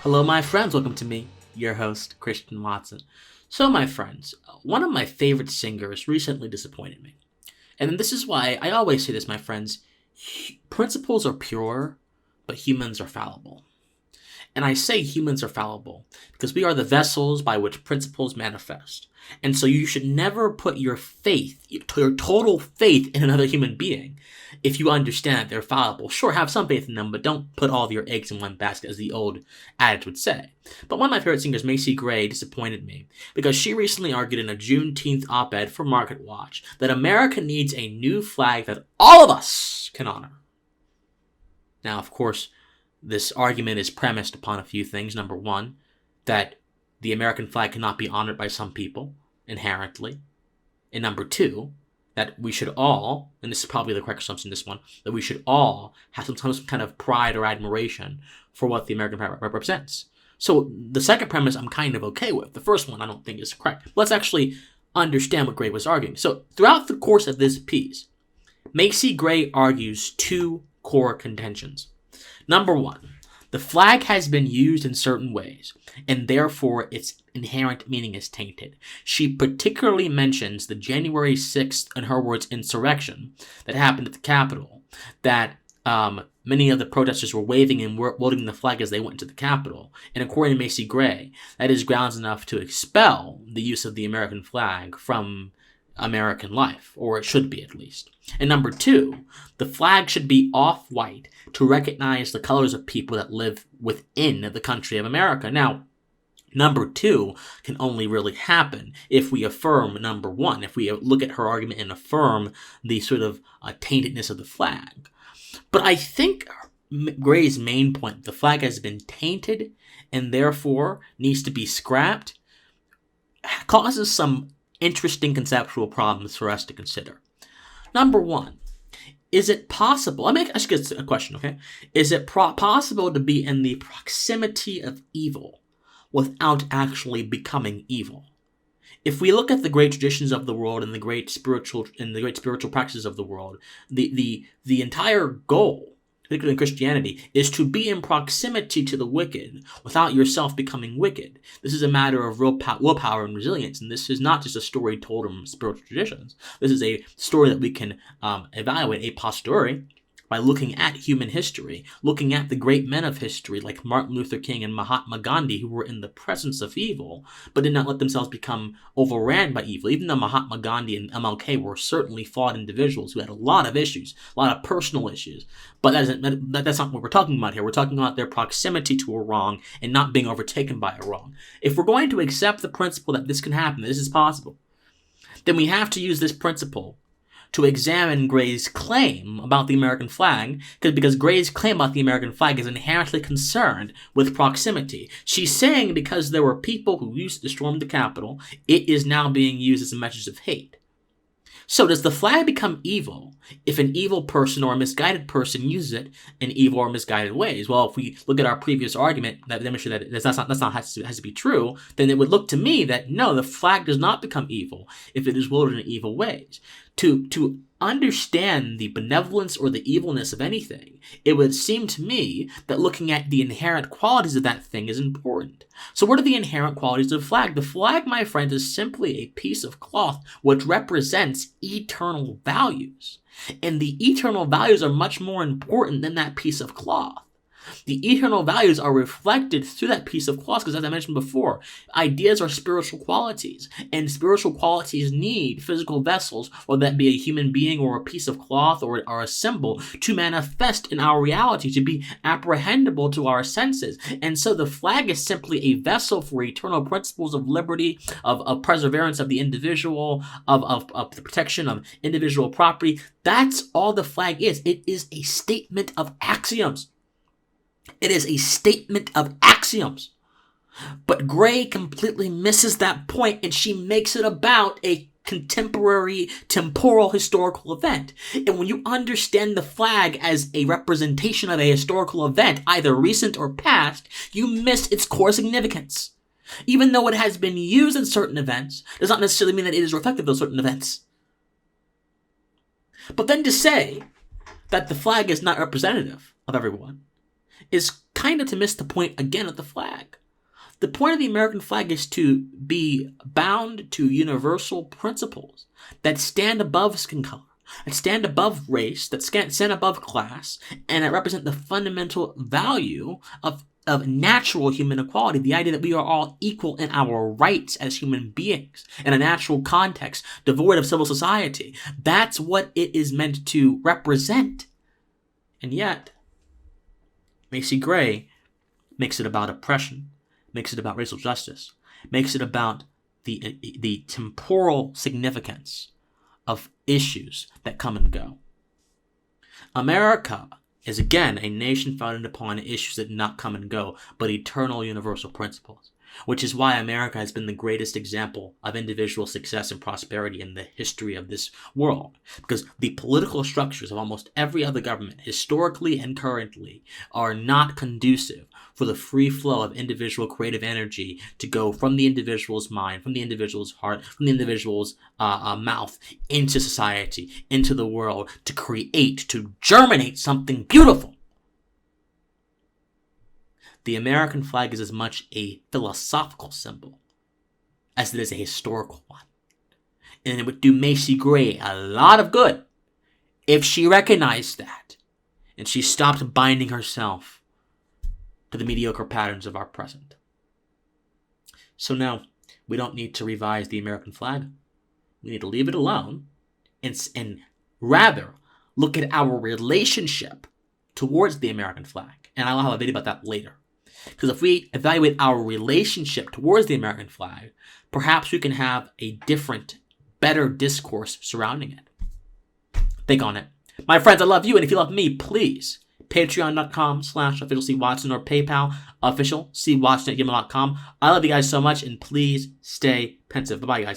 Hello, my friends. Welcome to me, your host, Christian Watson. So, my friends, one of my favorite singers recently disappointed me. And this is why I always say this, my friends. Principles are pure, but humans are fallible. And I say humans are fallible because we are the vessels by which principles manifest. And so you should never put your faith, your total faith in another human being if you understand that they're fallible. Sure, have some faith in them, but don't put all of your eggs in one basket, as the old adage would say. But one of my favorite singers, Macy Gray, disappointed me because she recently argued in a Juneteenth op-ed for Marketwatch that America needs a new flag that all of us can honor. Now, of course, this argument is premised upon a few things. Number one, that the American flag cannot be honored by some people, inherently. And number two, that we should all, and this is probably the correct assumption in this one, that we should all have some kind of pride or admiration for what the American flag represents. So the second premise I'm kind of okay with. The first one I don't think is correct. Let's actually understand what Gray was arguing. So throughout the course of this piece, Macy Gray argues two core contentions. Number one, the flag has been used in certain ways, and therefore its inherent meaning is tainted. She particularly mentions the January 6th, in her words, insurrection that happened at the Capitol, that many of the protesters were waving and wielding the flag as they went into the Capitol. And according to Macy Gray, that is grounds enough to expel the use of the American flag from American life, or it should be at least. And number two, the flag should be off-white to recognize the colors of people that live within the country of America. Now, number two can only really happen if we affirm number one, if we look at her argument and affirm the sort of taintedness of the flag. But I think Gray's main point, the flag has been tainted and therefore needs to be scrapped, causes some interesting conceptual problems for us to consider. Number one, is it possible, I should get a question, okay? Is it possible to be in the proximity of evil without actually becoming evil? If we look at the great traditions of the world and the great spiritual practices of the world, the entire goal, particularly in Christianity, is to be in proximity to the wicked without yourself becoming wicked. This is a matter of real willpower and resilience, and this is not just a story told in spiritual traditions. This is a story that we can evaluate a posteriori by looking at human history, looking at the great men of history like Martin Luther King and Mahatma Gandhi, who were in the presence of evil, but did not let themselves become overran by evil. Even though Mahatma Gandhi and MLK were certainly flawed individuals who had a lot of issues, a lot of personal issues, but that's not what we're talking about here. We're talking about their proximity to a wrong and not being overtaken by a wrong. If we're going to accept the principle that this can happen, this is possible, then we have to use this principle to examine Gray's claim about the American flag, because Gray's claim about the American flag is inherently concerned with proximity. She's saying because there were people who used to storm the Capitol, it is now being used as a message of hate. So does the flag become evil if an evil person or a misguided person uses it in evil or misguided ways? Well, if we look at our previous argument that demonstrates that that's not has to be true, then it would look to me that no, the flag does not become evil if it is wielded in evil ways. To understand the benevolence or the evilness of anything, it would seem to me that looking at the inherent qualities of that thing is important. So what are the inherent qualities of the flag? The flag, my friend, is simply a piece of cloth which represents eternal values. And the eternal values are much more important than that piece of cloth. The eternal values are reflected through that piece of cloth because, as I mentioned before, ideas are spiritual qualities, and spiritual qualities need physical vessels, whether that be a human being or a piece of cloth or a symbol, to manifest in our reality, to be apprehendable to our senses. And so the flag is simply a vessel for eternal principles of liberty, of perseverance of the individual, of the protection of individual property. That's all the flag is. It is a statement of axioms. It is a statement of axioms. But Gray completely misses that point, and she makes it about a contemporary, temporal, historical event. And when you understand the flag as a representation of a historical event, either recent or past, you miss its core significance. Even though it has been used in certain events, does not necessarily mean that it is reflective of certain events. But then to say that the flag is not representative of everyone is kind of to miss the point again of the flag. The point of the American flag is to be bound to universal principles that stand above skin color, that stand above race, that stand above class, and that represent the fundamental value of natural human equality, the idea that we are all equal in our rights as human beings in a natural context devoid of civil society. That's what it is meant to represent. And yet, Macy Gray makes it about oppression, makes it about racial justice, makes it about the temporal significance of issues that come and go. America is again a nation founded upon issues that not come and go, but eternal universal principles, which is why America has been the greatest example of individual success and prosperity in the history of this world, because the political structures of almost every other government, historically and currently, are not conducive for the free flow of individual creative energy to go from the individual's mind, from the individual's heart, from the individual's mouth into society, into the world, to create, to germinate something beautiful. The American flag is as much a philosophical symbol as it is a historical one. And it would do Macy Gray a lot of good if she recognized that and she stopped binding herself to the mediocre patterns of our present. So now, we don't need to revise the American flag. We need to leave it alone and rather look at our relationship towards the American flag. And I'll have a video about that later. Because if we evaluate our relationship towards the American flag, perhaps we can have a different, better discourse surrounding it. Think on it. My friends, I love you, and if you love me, please, patreon.com/officialcwatson or PayPal, officialcwatson@gmail.com. I love you guys so much, and please stay pensive. Bye-bye, guys.